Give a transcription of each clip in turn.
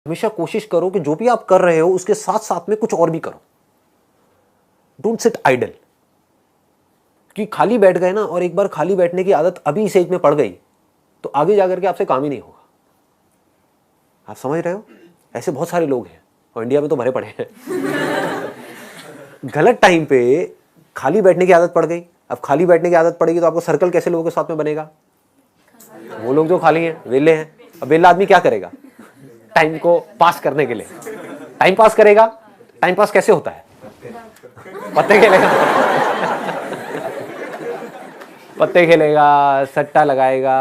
हमेशा कोशिश करो कि जो भी आप कर रहे हो उसके साथ साथ में कुछ और भी करो। Don't sit idle. कि खाली बैठ गए ना, और एक बार खाली बैठने की आदत अभी इस एज में पड़ गई तो आगे जाकर के आपसे काम ही नहीं होगा। आप समझ रहे हो? ऐसे बहुत सारे लोग हैं और इंडिया में तो भरे पड़े हैं। गलत टाइम पे खाली बैठने की आदत पड़ गई। अब खाली बैठने की आदत पड़ेगी तो आपको सर्कल कैसे लोगों के साथ में बनेगा? वो लोग जो खाली हैं, वेले हैं। अब वेला आदमी क्या करेगा टाइम को पास करने के लिए? टाइम पास करेगा। टाइम पास कैसे होता है? पत्ते खेलेगा। पत्ते खेलेगा, सट्टा लगाएगा,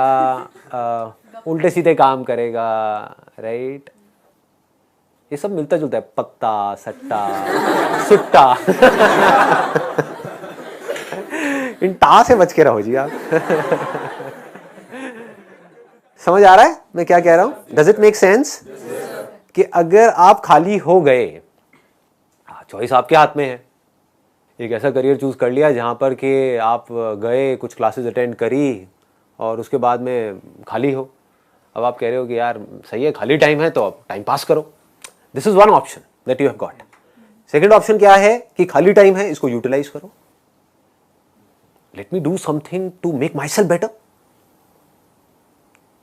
उल्टे सीधे काम करेगा, राइट? ये सब मिलता जुलता है, पत्ता, सट्टा, सुट्टा। इन टा से बच के रहो जी आप। समझ आ रहा है मैं क्या कह रहा हूं? Does it make sense? कि अगर आप खाली हो गए, चॉइस आपके हाथ में है। एक ऐसा करियर चूज कर लिया जहां पर कि आप गए, कुछ क्लासेस अटेंड करी और उसके बाद में खाली हो। अब आप कह रहे हो कि यार सही है, खाली टाइम है तो अब टाइम पास करो। This is one option that you have got. Second option क्या है कि खाली टाइम है, इसको यूटिलाइज करो। Let me do something to make myself better,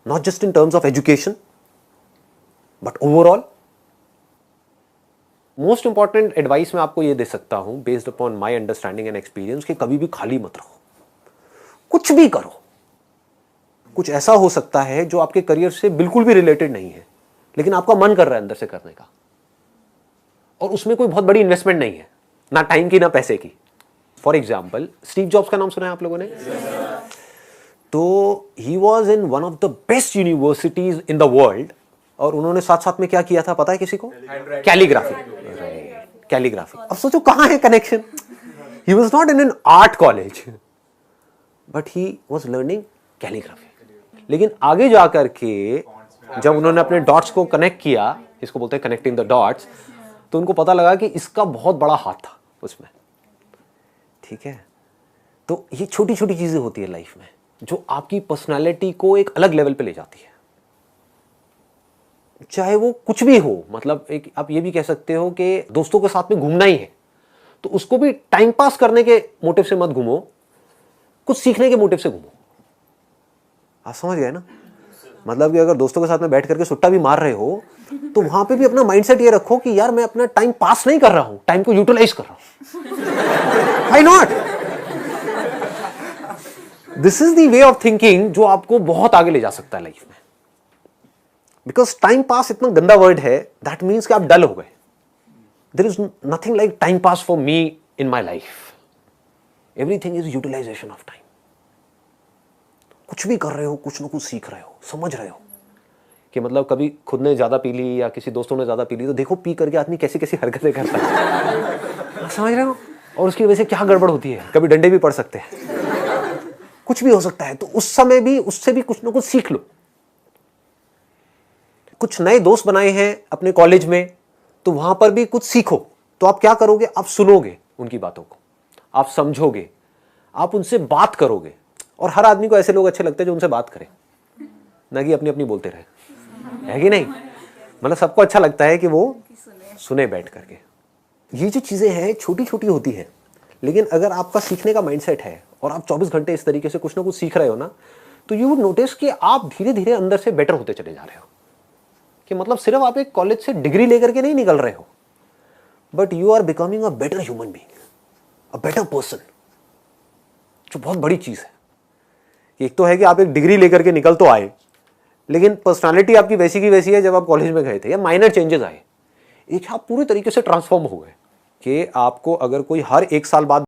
not just in terms of education but overall. Most important advice मैं आपको ये दे सकता हूं based upon my understanding and experience कि कभी भी खाली मत रहो, कुछ भी करो। कुछ ऐसा हो सकता है जो आपके करियर से बिल्कुल भी रिलेटेड नहीं है लेकिन आपका मन कर रहा है अंदर से करने का, और उसमें कोई बहुत बड़ी इन्वेस्टमेंट नहीं है, ना टाइम की ना पैसे की। फॉर एग्जाम्पल, स्टीव जॉब्स का नाम सुना है आप लोगों ने? तो he was in one of the best universities in the world, और उन्होंने साथ साथ में क्या किया था पता है किसी को? कैलीग्राफी। कैलीग्राफी। अब सोचो कहां है connection? He was not in an art college but he was learning calligraphy. लेकिन आगे जाकर के जब उन्होंने अपने डॉट्स को कनेक्ट किया, इसको बोलते हैं कनेक्टिंग द डॉट्स, तो उनको पता लगा कि इसका बहुत बड़ा हाथ था उसमें। ठीक है? तो ये छोटी छोटी चीजें होती है लाइफ में जो आपकी पर्सनालिटी को एक अलग लेवल पे ले जाती है। चाहे वो कुछ भी हो, मतलब एक आप ये भी कह सकते हो कि दोस्तों के साथ में घूमना ही है तो उसको भी टाइम पास करने के मोटिव से मत घूमो, कुछ सीखने के मोटिव से घूमो। आप समझ गए ना? मतलब कि अगर दोस्तों के साथ में बैठ करके सुट्टा भी मार रहे हो तो वहां पे भी अपना माइंडसेट ये रखो कि यार मैं अपना टाइम पास नहीं कर रहा हूं, टाइम को यूटिलाइज कर रहा हूं। Why not? This is the way of thinking जो आपको बहुत आगे ले जा सकता है लाइफ में। बिकॉज टाइम पास इतना गंदा वर्ड है, दैट मीन्स कि आप डल हो गए। There is nothing like time pass for me in my life. Everything is utilization of time. कुछ भी कर रहे हो, कुछ ना कुछ सीख रहे हो, समझ रहे हो कि मतलब कभी खुद ने ज्यादा पी ली या किसी दोस्तों ने ज्यादा पी ली तो देखो पी करके आदमी कैसी कैसी हरकतें करता है। समझ रहे हो? और उसकी वजह से क्या गड़बड़ होती है, कभी डंडे भी पड़ सकते हैं, कुछ भी हो सकता है। तो उस समय भी उससे भी कुछ ना कुछ सीख लो। कुछ नए दोस्त बनाए हैं अपने कॉलेज में तो वहां पर भी कुछ सीखो। तो आप क्या करोगे? आप सुनोगे उनकी बातों को, आप समझोगे, आप उनसे बात करोगे। और हर आदमी को ऐसे लोग अच्छे लगते हैं जो उनसे बात करें, ना कि अपनी अपनी बोलते रहे, है कि नहीं? मतलब सबको अच्छा लगता है कि वो सुने बैठ करके। ये जो चीजें हैं छोटी छोटी होती हैं, लेकिन अगर आपका सीखने का माइंडसेट है और आप 24 घंटे इस तरीके से कुछ ना कुछ सीख रहे हो ना, तो यू वुड नोटिस कि आप धीरे धीरे अंदर से बेटर होते चले जा रहे हो। कि मतलब सिर्फ आप एक कॉलेज से डिग्री लेकर के नहीं निकल रहे हो, but you are becoming a better human being, a better person, जो बहुत बड़ी चीज है। एक तो है कि आप एक डिग्री लेकर के निकल तो आए, लेकिन पर्सनालिटी आपकी वैसी की वैसी है जब आप कॉलेज में गए थे, या माइनर चेंजेस आए। एक आप पूरे तरीके से ट्रांसफॉर्म हो गए कि आपको अगर कोई हर एक साल बाद